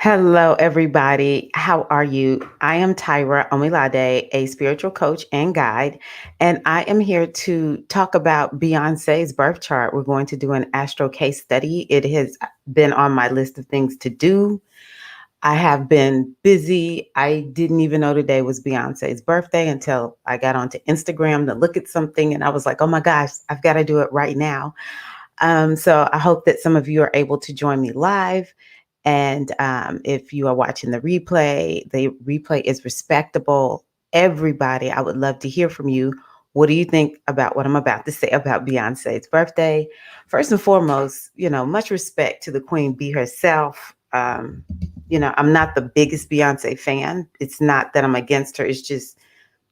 Hello, everybody. How are you? I am Tyra Omilade, a spiritual coach and guide, and I am here to talk about Beyonce's birth chart. We're going to do an Astro case study. It has been on my list of things to do. I have been busy. I didn't even know today was Beyonce's birthday until I got onto Instagram to look at something, and I was like, oh my gosh, I've got to do it right now. So I hope that some of you are able to join me live. And if you are watching the replay is respectable. Everybody, I would love to hear from you. What do you think about what I'm about to say about Beyonce's birthday? First and foremost, much respect to the Queen Bee herself. I'm not the biggest Beyonce fan. It's not that I'm against her. It's just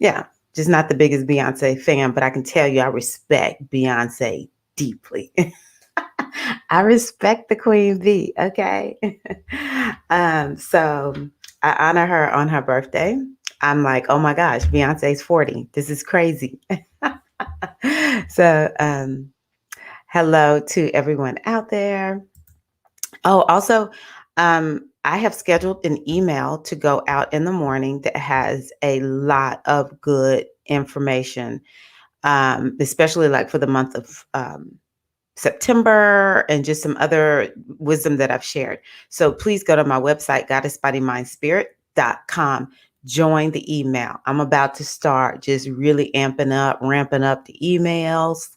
not the biggest Beyonce fan, but I can tell you I respect Beyonce deeply. I respect the Queen Bee, okay? So I honor her on her birthday. I'm like, oh my gosh, Beyonce's 40. This is crazy. So hello to everyone out there. Oh, also, I have scheduled an email to go out in the morning that has a lot of good information, especially like for the month of September and just some other wisdom that I've shared. So please go to my website, goddessbodymindspirit.com. Join the email. I'm about to start just really ramping up the emails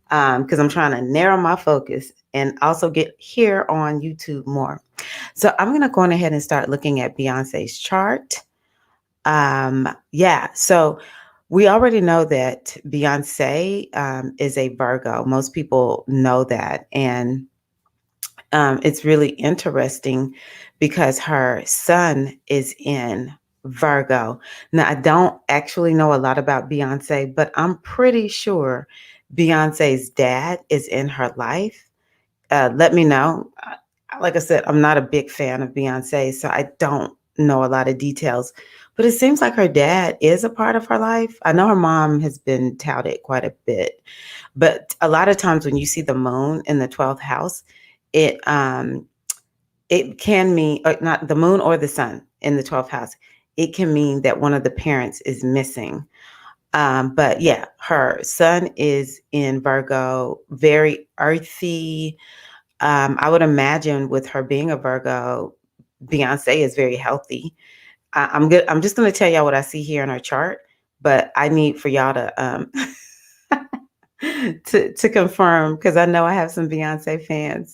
because I'm trying to narrow my focus and also get here on YouTube more. So I'm going to go on ahead and start looking at Beyonce's chart. So we already know that Beyonce is a Virgo. Most people know that. And it's really interesting because her son is in Virgo. Now, I don't actually know a lot about Beyonce, but I'm pretty sure Beyonce's dad is in her life. Let me know. Like I said, I'm not a big fan of Beyonce, so I don't know a lot of details. But it seems like her dad is a part of her life. I know her mom has been touted quite a bit, but a lot of times when you see the moon in the 12th house, it it can mean not the moon or the sun in the 12th house. It can mean that one of the parents is missing. But yeah, her son is in Virgo, very earthy. I would imagine with her being a Virgo, Beyonce is very healthy. I'm good. I'm just going to tell y'all what I see here in her chart, but I need for y'all to to confirm because I know I have some Beyonce fans.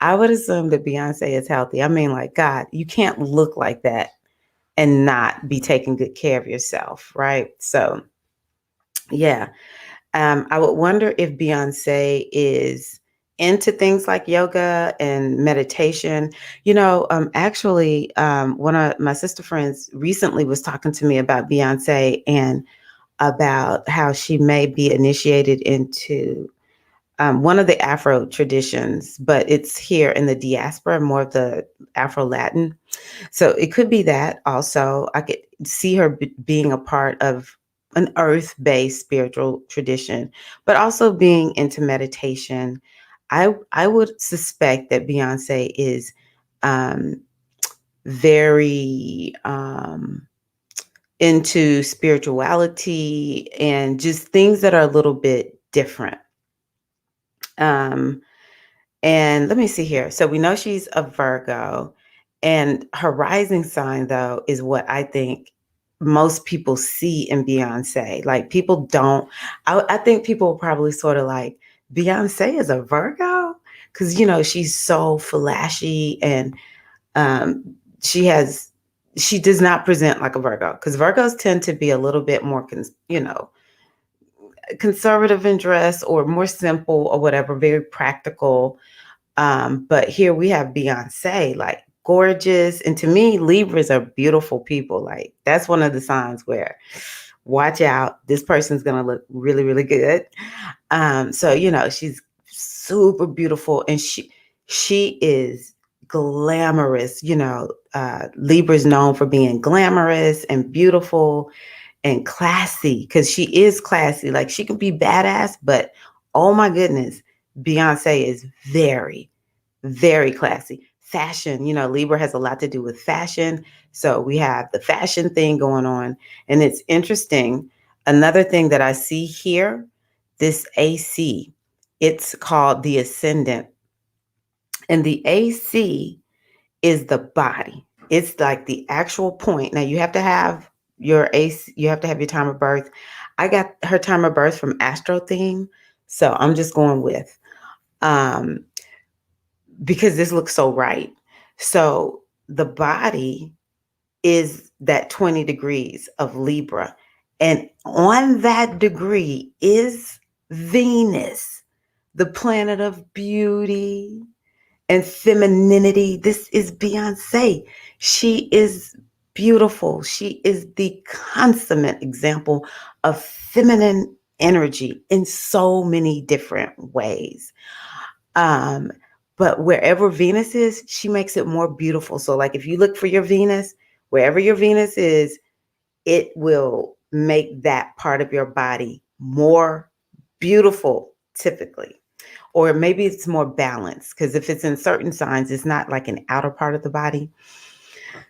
I would assume that Beyonce is healthy. I mean, like God, you can't look like that and not be taking good care of yourself, right? So, yeah. I would wonder if Beyonce is into things like yoga and meditation. One of my sister friends recently was talking to me about Beyonce and about how she may be initiated into one of the Afro traditions, but it's here in the diaspora, more of the Afro Latin. So it could be that also. I could see her being a part of an earth-based spiritual tradition, but also being into meditation. I would suspect that Beyonce is very into spirituality and just things that are a little bit different. Um, and let me see here. So we know she's a Virgo, and her rising sign, though, is what I think most people see in Beyonce. Like people don't, I think people probably sort of like, Beyonce is a Virgo? Because, she's so flashy and um, she has, she does not present like a Virgo because Virgos tend to be a little bit more, conservative in dress or more simple or whatever, very practical. But here we have Beyonce, like gorgeous. And to me, Libras are beautiful people. Like that's one of the signs where watch out, this person's going to look really, really good. So, she's super beautiful and she is glamorous. Libra's known for being glamorous and beautiful and classy because she is classy. Like she can be badass, but oh my goodness, Beyonce is very, very classy. fashion. Libra has a lot to do with fashion. So we have the fashion thing going on. And it's interesting. Another thing that I see here, this AC, it's called the ascendant. And the AC is the body. It's like the actual point. Now you have to have your AC, you have to have your time of birth. I got her time of birth from Astro theme. So I'm just going with um because this looks so right. So the body is that 20 degrees of Libra. And on that degree is Venus, the planet of beauty and femininity. This is Beyonce. She is beautiful. She is the consummate example of feminine energy in so many different ways. Um, but wherever Venus is, she makes it more beautiful. So, like if you look for your Venus, wherever your Venus is, it will make that part of your body more beautiful, typically. Or maybe it's more balanced, because if it's in certain signs, it's not like an outer part of the body.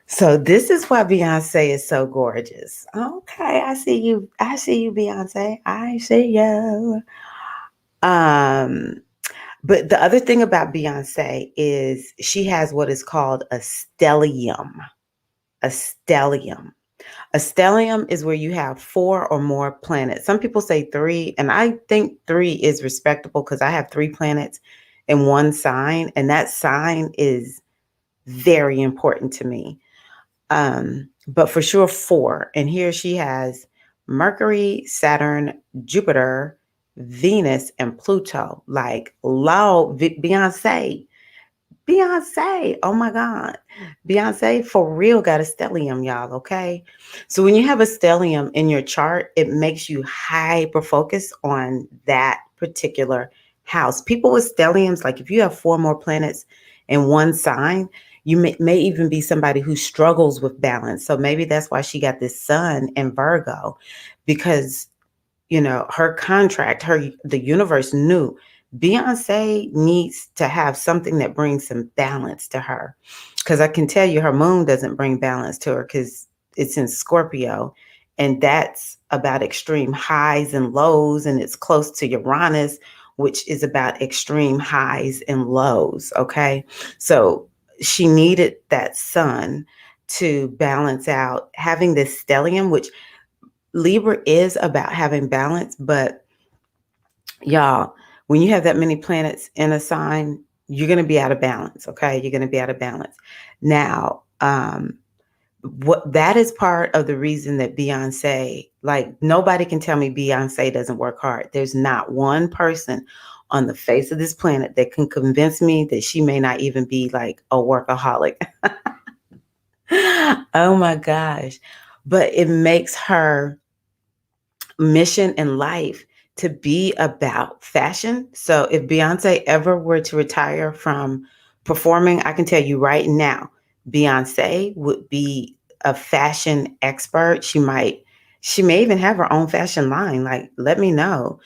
So this is why Beyonce is so gorgeous. Okay, I see you. I see you, Beyonce. I see you. Um, but the other thing about Beyonce is she has what is called a stellium. A stellium. A stellium is where you have 4 or more planets. Some people say 3, and I think 3 is respectable because I have 3 planets in one sign, and that sign is very important to me. But for sure 4. And here she has Mercury, Saturn, Jupiter, Venus, and Pluto. Like, low, Beyonce. Beyonce, oh my God. Beyonce for real got a stellium, y'all, okay? So when you have a stellium in your chart, it makes you hyper focus on that particular house. People with stelliums, like if you have 4 more planets in one sign, you may even be somebody who struggles with balance. So maybe that's why she got this sun in Virgo, because her contract, the universe knew Beyonce needs to have something that brings some balance to her. Because I can tell you her moon doesn't bring balance to her because it's in Scorpio. And that's about extreme highs and lows. And it's close to Uranus, which is about extreme highs and lows. Okay. So she needed that sun to balance out having this stellium, which Libra is about having balance, but y'all, when you have that many planets in a sign, you're going to be out of balance. Okay. You're going to be out of balance. Now, what that is part of the reason that Beyonce, like nobody can tell me Beyonce doesn't work hard. There's not one person on the face of this planet that can convince me that she may not even be like a workaholic. Oh my gosh. But it makes her mission in life to be about fashion. So if Beyonce ever were to retire from performing, I can tell you right now, Beyonce would be a fashion expert. She may even have her own fashion line. Like, let me know.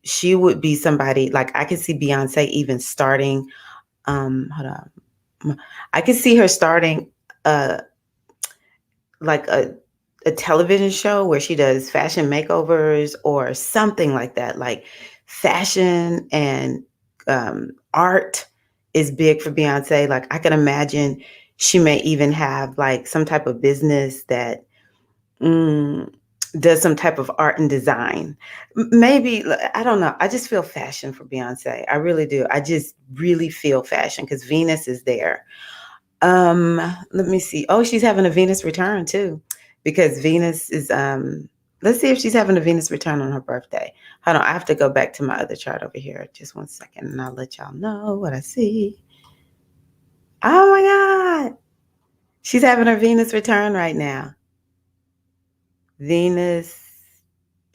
She would be somebody, like I could see Beyonce even starting, hold on. I could see her starting like a television show where she does fashion makeovers or something like that. Like fashion and art is big for Beyonce. Like I can imagine she may even have like some type of business that does some type of art and design. Maybe, I don't know. I just feel fashion for Beyonce. I really do. I just really feel fashion because Venus is there. Let me see. Oh, she's having a Venus return too, because Venus is let's see if she's having a Venus return on her birthday. Hold on, I have to go back to my other chart over here. Just one second and I'll let y'all know what I see. Oh my God. She's having her Venus return right now. Venus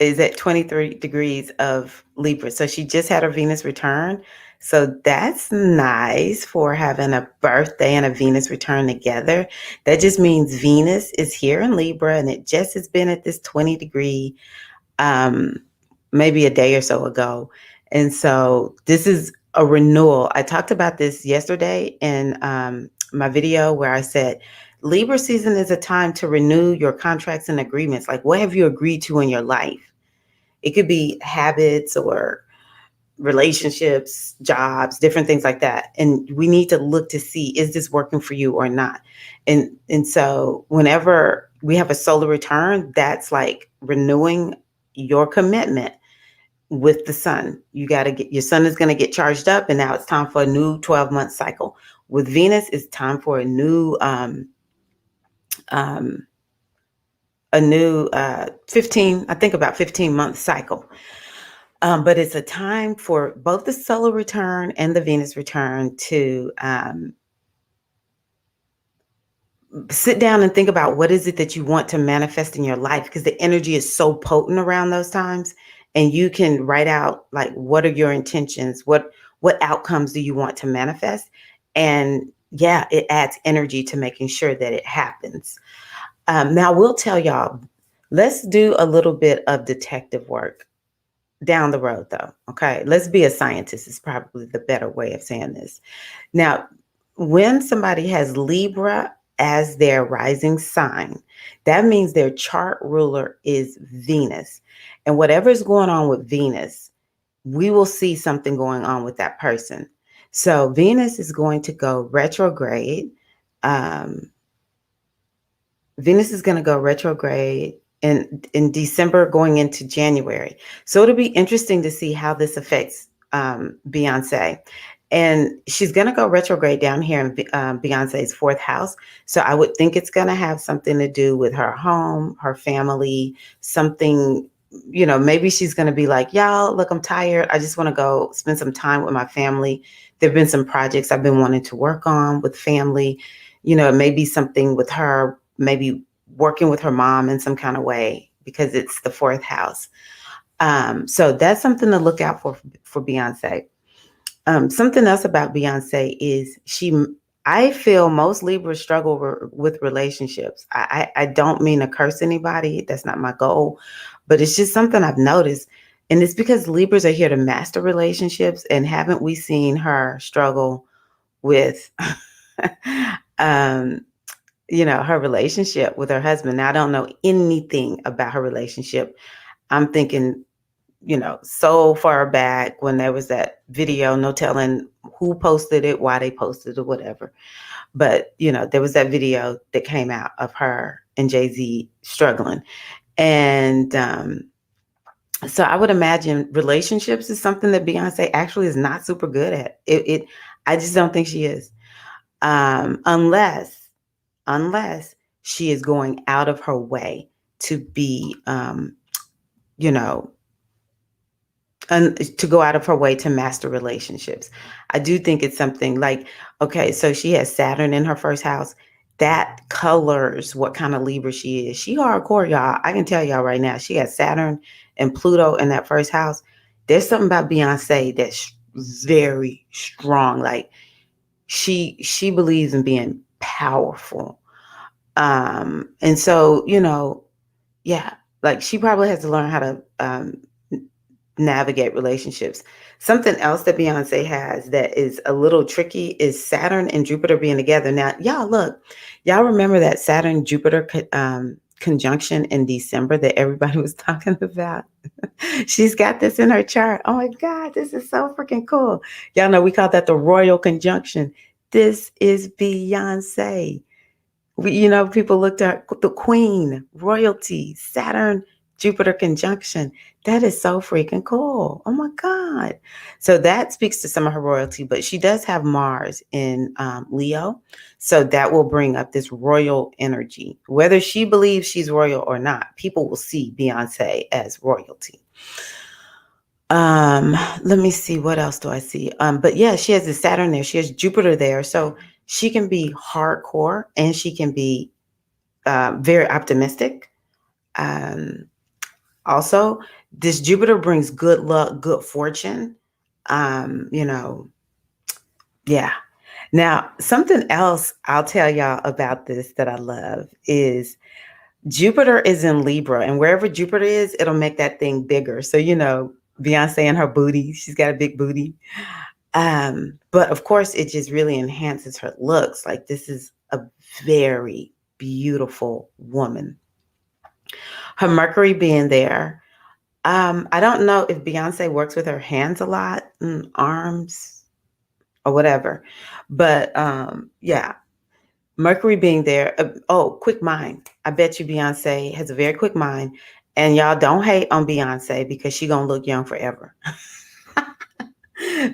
is at 23 degrees of Libra. So she just had her Venus return. So that's nice for having a birthday and a Venus return together. That just means Venus is here in Libra and it just has been at this 20 degree maybe a day or so ago. And so this is a renewal. I talked about this yesterday in my video where I said Libra season is a time to renew your contracts and agreements. Like, what have you agreed to in your life? It could be habits or relationships, jobs, different things like that. And we need to look to see, is this working for you or not? And so whenever we have a solar return, that's like renewing your commitment with the sun. You got to get, your sun is going to get charged up, and now it's time for a new 12-month cycle. With Venus, it's time for um, a new 15, I think about 15-month cycle. But it's a time for both the solar return and the Venus return to sit down and think about what is it that you want to manifest in your life, because the energy is so potent around those times, and you can write out like, what are your intentions, what outcomes do you want to manifest, and yeah, it adds energy to making sure that it happens. Now we'll tell y'all, let's do a little bit of detective work down the road though. Okay, let's be a scientist is probably the better way of saying this. Now, when somebody has Libra as their rising sign, that means their chart ruler is Venus. And whatever is going on with Venus, we will see something going on with that person. So Venus is going to go retrograde. Um, Venus is going to go retrograde in December going into January. So it'll be interesting to see how this affects Beyonce. And she's going to go retrograde down here in Beyonce's fourth house. So I would think it's going to have something to do with her home, her family, something, maybe she's going to be like, y'all, look, I'm tired. I just want to go spend some time with my family. There've been some projects I've been wanting to work on with family. It may be something with her, maybe working with her mom in some kind of way, because it's the fourth house. So that's something to look out for Beyonce. Something else about Beyonce is I feel most Libras struggle with relationships. I don't mean to curse anybody. That's not my goal, but it's just something I've noticed. And it's because Libras are here to master relationships. And haven't we seen her struggle with, her relationship with her husband? Now, I don't know anything about her relationship. I'm thinking, so far back when there was that video, no telling who posted it, why they posted it, whatever. But, there was that video that came out of her and Jay-Z struggling. And so I would imagine relationships is something that Beyonce actually is not super good at. I just don't think she is. Unless she is going out of her way to be, and to go out of her way to master relationships. I do think it's something like, okay, so she has Saturn in her first house. That colors what kind of Libra she is. She hardcore, y'all. I can tell y'all right now, she has Saturn and Pluto in that first house. There's something about Beyonce that's very strong. Like she believes in being powerful. And so, yeah, like she probably has to learn how to navigate relationships. Something else that Beyonce has that is a little tricky is Saturn and Jupiter being together. Now, y'all remember that Saturn Jupiter conjunction in December that everybody was talking about? She's got this in her chart. Oh my God, this is so freaking cool. Y'all know we call that the royal conjunction. This is Beyonce. People looked at the queen, royalty, Saturn, Jupiter conjunction. That is so freaking cool. Oh my God. So that speaks to some of her royalty, but she does have Mars in Leo. So that will bring up this royal energy. Whether she believes she's royal or not, people will see Beyonce as royalty. Let me see. What else do I see? But yeah, she has the Saturn there. She has Jupiter there. So she can be hardcore and she can be very optimistic. Also, this Jupiter brings good luck, good fortune. Yeah. Now, something else I'll tell y'all about this that I love is Jupiter is in Libra, and wherever Jupiter is, it'll make that thing bigger. So, Beyonce and her booty, she's got a big booty. But of course, it just really enhances her looks. Like, this is a very beautiful woman. Her Mercury being there. I don't know if Beyonce works with her hands a lot, arms or whatever, but yeah, Mercury being there. Oh, quick mind. I bet you Beyonce has a very quick mind, and y'all don't hate on Beyonce because she gonna look young forever.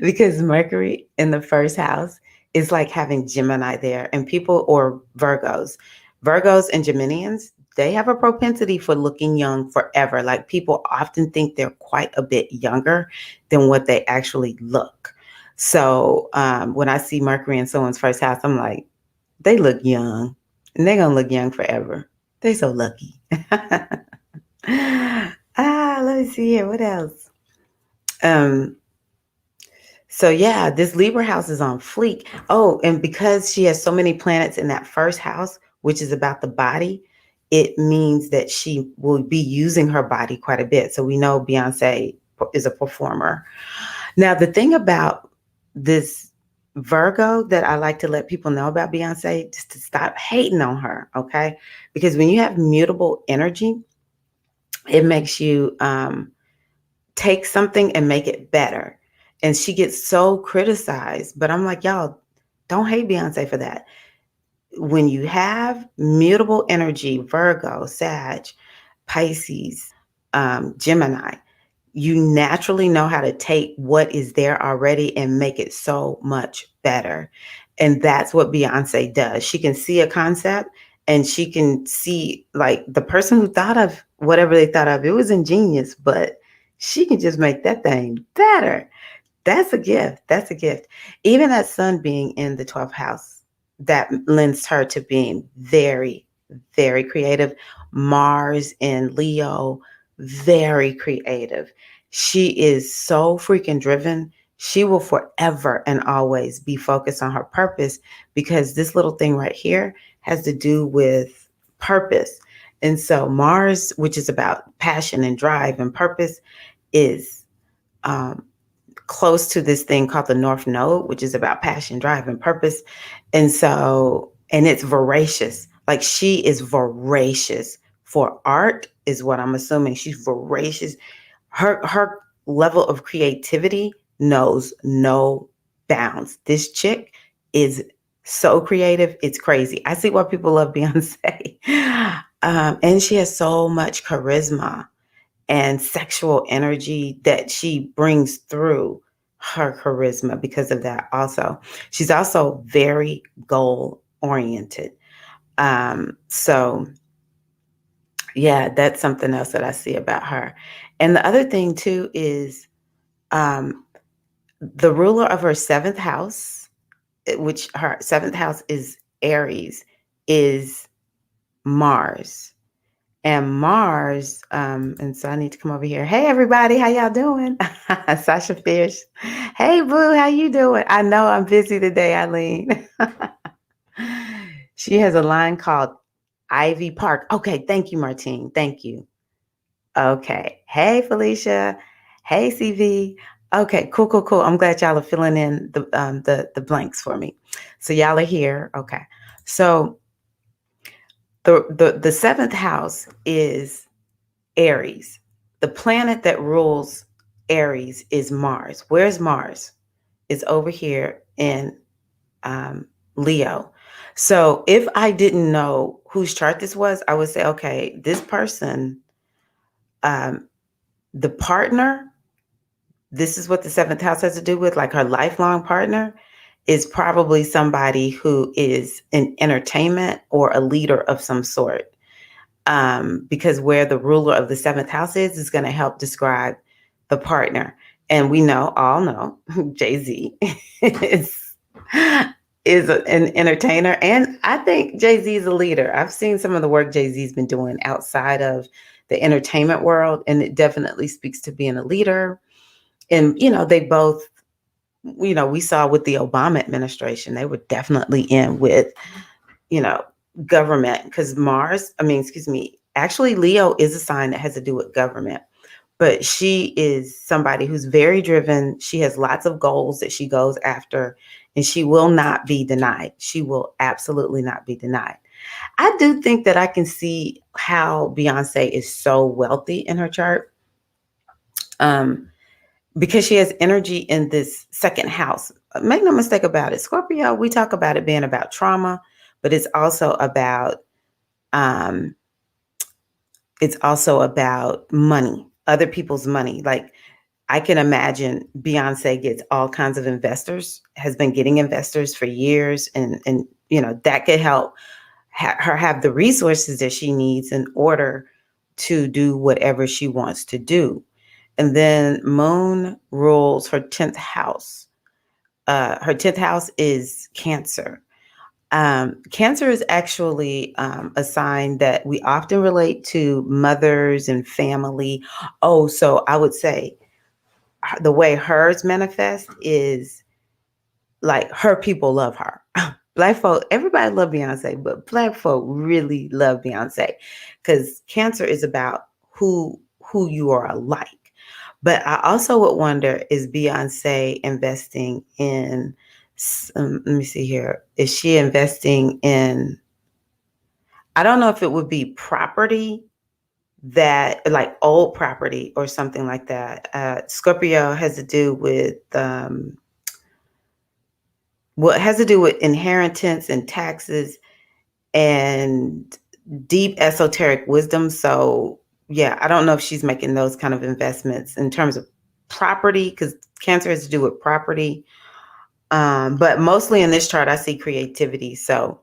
Because Mercury in the first house is like having Gemini there, and people, or Virgos and Geminians, they have a propensity for looking young forever. Like, people often think they're quite a bit younger than what they actually look. So when I see Mercury in someone's first house, I'm like, they look young, and they're gonna look young forever. They so lucky. Let me see here. What else? Um, So yeah, this Libra house is on fleek. Oh, and because she has so many planets in that first house, which is about the body, it means that she will be using her body quite a bit. So we know Beyonce is a performer. Now, the thing about this Virgo that I like to let people know about Beyonce, just to stop hating on her, okay? Because when you have mutable energy, it makes you take something and make it better. And she gets so criticized. But I'm like, y'all, don't hate Beyonce for that. When you have mutable energy, Virgo, Sag, Pisces, Gemini, you naturally know how to take what is there already and make it so much better. And that's what Beyonce does. She can see a concept, and she can see, like, the person who thought of whatever they thought of, it was ingenious, but she can just make that thing better. That's a gift. That's a gift. Even that sun being in the 12th house, that lends her to being very, very creative. Mars in Leo, very creative. She is so freaking driven. She will forever and always be focused on her purpose, because this little thing right here has to do with purpose. And so Mars, which is about passion and drive and purpose, is um, close to this thing called the North Node, which is about passion, drive, and purpose. And so, and it's voracious. Like, she is voracious for art, is what I'm assuming. She's voracious. Her level of creativity knows no bounds. This chick is so creative. It's crazy. I see why people love Beyonce. And she has so much charisma and sexual energy that she brings through her charisma because of that. Also, she's also very goal oriented. So yeah, that's something else that I see about her. And the other thing too is um, the ruler of her seventh house, which her seventh house is Aries, is Mars. And Mars, and so I need to come over here. Hey, everybody, how y'all doing? Sasha Fierce. Hey, Boo, how you doing? I know I'm busy today, Eileen. She has a line called Ivy Park. Okay, thank you, Martine. Thank you. Okay. Hey, Felicia. Hey, CV. Okay, cool, cool, cool. I'm glad y'all are filling in the blanks for me. So y'all are here. Okay. So the seventh house is Aries. The planet that rules Aries is Mars. Where's Mars? It's over here in Leo. So if I didn't know whose chart this was, I would say, okay, this person, um, the partner, this is what the seventh house has to do with, like her lifelong partner, is probably somebody who is in entertainment or a leader of some sort. Because where the ruler of the seventh house is going to help describe the partner. And we all know, Jay-Z is, an entertainer. And I think Jay-Z is a leader. I've seen some of the work Jay-Z's been doing outside of the entertainment world, and it definitely speaks to being a leader. And, they both, we saw with the Obama administration, they were definitely in with, you know, government, because actually Leo is a sign that has to do with government. but she is somebody who's very driven. She has lots of goals that she goes after, and she will not be denied. She will absolutely not be denied. I do think that I can see how Beyonce is so wealthy in her chart. Um, because she has energy in this second house. Make no mistake about it. Scorpio, we talk about it being about trauma, but um it's also about money, other people's money. Like I can imagine Beyonce gets all kinds of investors, has been getting investors for years, and that could help her have the resources that she needs in order to do whatever she wants to do. And then Moon rules her 10th house. Her 10th house is Cancer. Cancer is actually a sign that we often relate to mothers and family. Oh, so I would say the way hers manifest is like her people love her. Black folk, everybody love Beyonce, but Black folk really love Beyonce because Cancer is about who you are alike. But I also would wonder, is Beyonce investing in? Let me see here. Is she investing in? I don't know if it would be property that, like old property or something like that. Scorpio has to do with what has to do with inheritance and taxes and deep esoteric wisdom. So yeah, I don't know if she's making those kind of investments in terms of property, because Cancer has to do with property. But mostly in this chart, I see creativity. So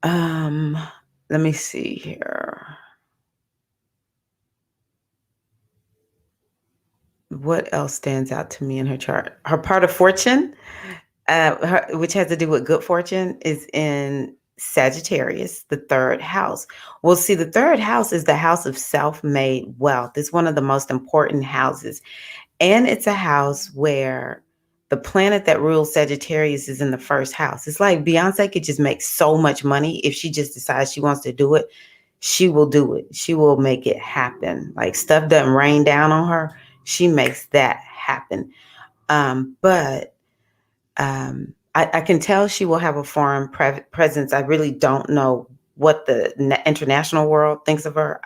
um, let me see here. What else stands out to me in her chart? Her part of fortune, which has to do with good fortune, is in Sagittarius, the third house. Well, see, the third house is the house of self-made wealth. It's one of the most important houses. And it's a house where the planet that rules Sagittarius is in the first house. It's like Beyonce could just make so much money if she just decides she wants to do it. She will do it. She will make it happen. Like stuff doesn't rain down on her. She makes that happen. But I can tell she will have a foreign presence. I really don't know what the international world thinks of her,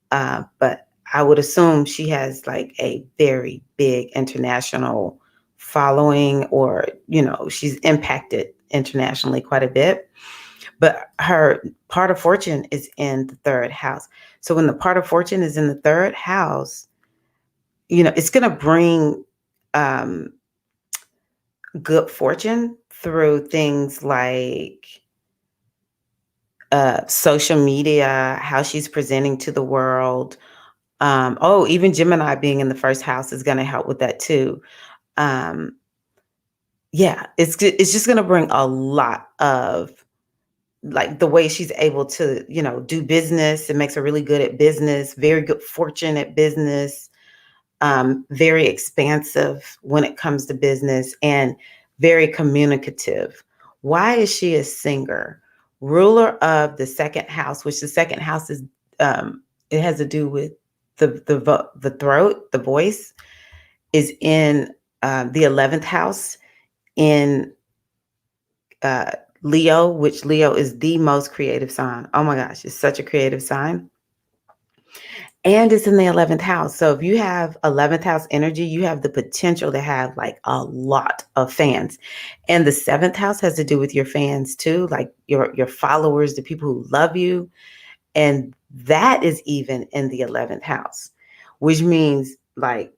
but I would assume she has like a very big international following, or she's impacted internationally quite a bit. But her part of fortune is in the third house. So when the part of fortune is in the third house, it's going to bring um, good fortune through things like social media, how she's presenting to the world. Even Gemini being in the first house is going to help with that too. Um, yeah, it's just going to bring a lot of, like, the way she's able to, do business. It makes her really good at business, very good fortune at business, very expansive when it comes to business, and very communicative. Why is she a singer? Ruler of the second house, which the second house is, it has to do with the throat, the voice, is in the 11th house in uh, Leo, which Leo is the most creative sign. Oh my gosh, it's such a creative sign. And it's in the 11th house. So if you have 11th house energy, you have the potential to have like a lot of fans. And the 7th house has to do with your fans too, like your followers, the people who love you. And that is even in the 11th house, which means like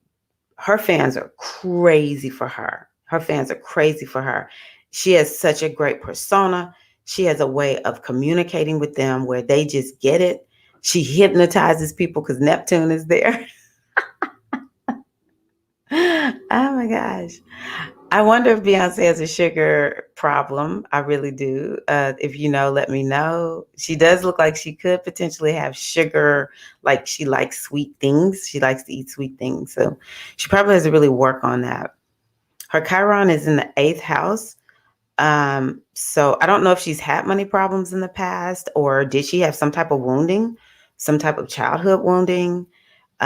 her fans are crazy for her. Her fans are crazy for her. She has such a great persona. She has a way of communicating with them where they just get it. She hypnotizes people because Neptune is there. Oh my gosh. I wonder if Beyonce has a sugar problem. I really do. If you know, let me know. She does look like she could potentially have sugar, like she likes sweet things. She likes to eat sweet things. So she probably has to really work on that. Her Chiron is in the 8th house. So I don't know if she's had money problems in the past, or did she have some type of wounding, some type of childhood wounding?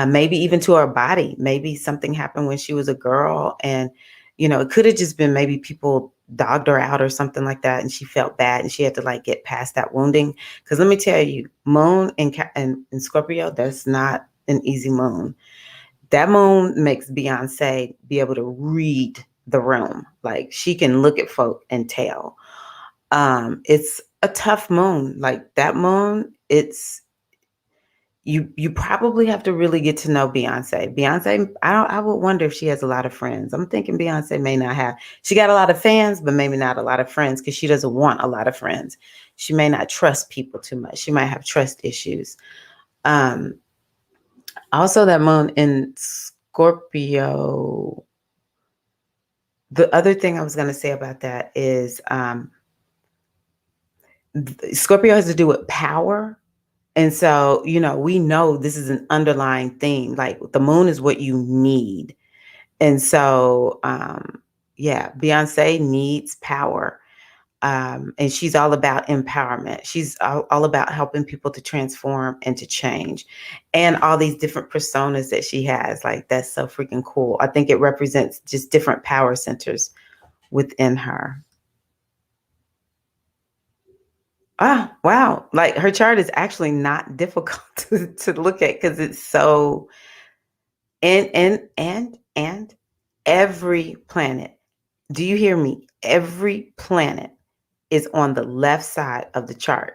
maybe even to her body. Maybe something happened when she was a girl, and it could have just been maybe people dogged her out or something like that, and she felt bad, and she had to like get past that wounding. Because let me tell you, Moon and Scorpio, that's not an easy moon. That moon makes Beyonce be able to read the room. Like she can look at folk and tell. It's a tough moon. Like that moon, you probably have to really get to know Beyonce. Beyonce, I would wonder if she has a lot of friends. I'm thinking Beyonce may not have. She got a lot of fans, but maybe not a lot of friends because she doesn't want a lot of friends. She may not trust people too much. She might have trust issues. Um, Also, that moon in Scorpio. The other thing I was going to say about that is Scorpio has to do with power. And so, we know this is an underlying theme. Like the moon is what you need. And so, yeah, Beyonce needs power. And she's all about empowerment. She's all about helping people to transform and to change. And all these different personas that she has, like that's so freaking cool. I think it represents just different power centers within her. Ah, wow. Like her chart is actually not difficult to look at because it's so and every planet. Do you hear me? Every planet is on the left side of the chart.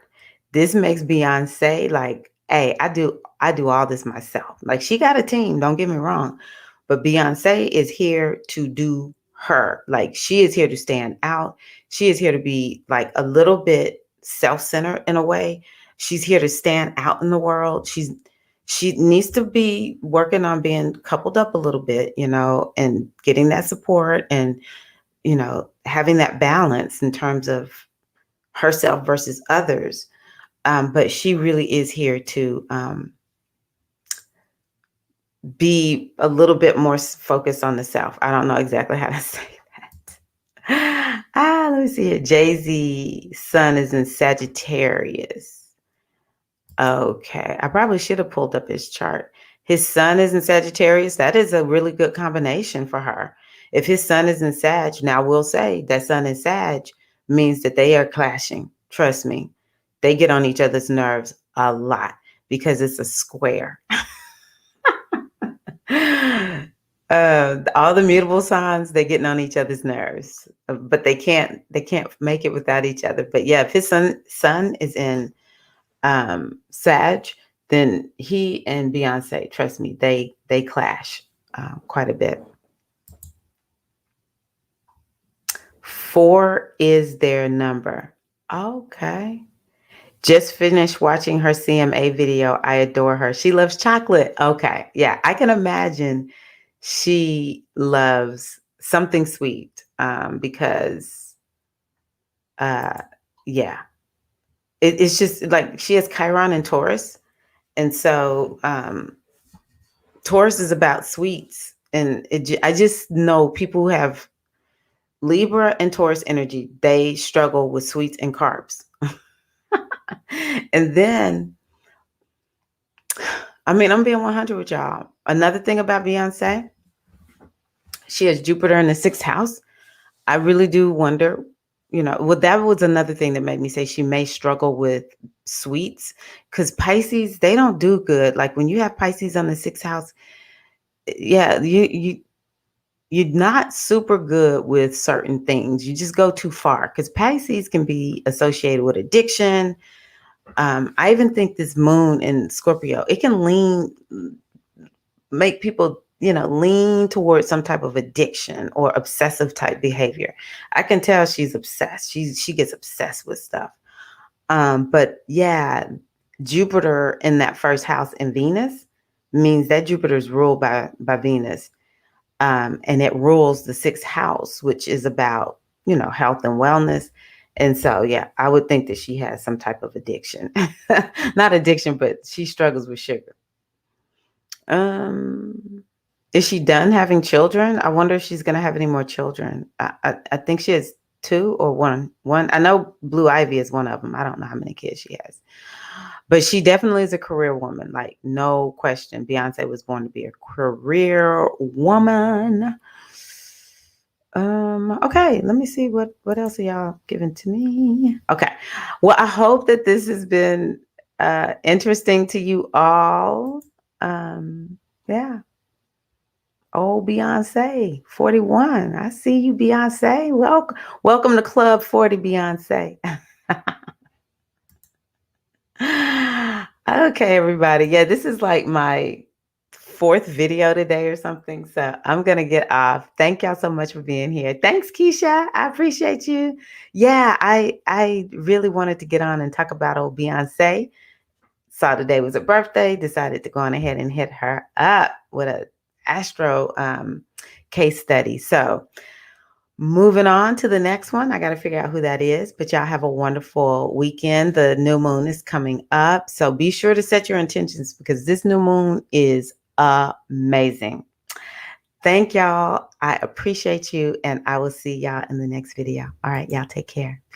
This makes Beyonce like, hey, I do all this myself. Like she got a team, don't get me wrong, but Beyonce is here to do her. Like she is here to stand out. She is here to be like a little bit self-centered in a way. She's here to stand out in the world. She needs to be working on being coupled up a little bit, and getting that support and having that balance in terms of herself versus others. But she really is here to be a little bit more focused on the self. I don't know exactly how to say that. Let me see here. Jay-Z sun is in Sagittarius. Okay, I probably should have pulled up his chart. His sun is in Sagittarius. That is a really good combination for her. If his sun is in Sag, now we'll say that sun in Sag means that they are clashing. Trust me, they get on each other's nerves a lot because it's a square. All the mutable signs, they're getting on each other's nerves, but they can't make it without each other. But yeah, if his sun is in Sag, then he and Beyonce, trust me, they clash quite a bit. 4 is their number. Okay. Just finished watching her CMA video. I adore her. She loves chocolate. Okay. Yeah, I can imagine she loves something sweet because, uh, yeah, it's just like she has Chiron and Taurus. And so Taurus is about sweets. And I just know people who have Libra and Taurus energy, they struggle with sweets and carbs. And then, I mean, I'm being 100 with y'all. Another thing about Beyonce, she has Jupiter in the 6th house. I really do wonder, well, that was another thing that made me say she may struggle with sweets because Pisces, they don't do good. Like when you have Pisces on the 6th house, yeah, you're not super good with certain things. You just go too far because Pisces can be associated with addiction. I even think this moon in Scorpio, it can make people, lean towards some type of addiction or obsessive type behavior. I can tell she's obsessed. She gets obsessed with stuff. But yeah, Jupiter in that first house in Venus means that Jupiter is ruled by Venus. And it rules the 6th house, which is about, health and wellness. And so, yeah, I would think that she has some type of addiction, not addiction, but she struggles with sugar. Is she done having children? I wonder if she's going to have any more children. I think she has two or one. One. I know Blue Ivy is one of them. I don't know how many kids she has, but she definitely is a career woman. Like, no question. Beyonce was born to be a career woman. Okay, let me see what else are y'all giving to me. Okay. Well, I hope that this has been interesting to you all. Yeah. Oh, Beyonce, 41. I see you, Beyonce. Welcome to Club 40, Beyonce. Okay, everybody. Yeah, this is like my fourth video today or something. So I'm going to get off. Thank y'all so much for being here. Thanks, Keisha. I appreciate you. Yeah, I really wanted to get on and talk about old Beyonce. Saw today was her birthday, decided to go on ahead and hit her up with a Astro case study. So moving on to the next one. I got to figure out who that is, but y'all have a wonderful weekend. The new moon is coming up. So be sure to set your intentions because this new moon is amazing. Thank y'all. I appreciate you, and I will see y'all in the next video. All right, y'all take care.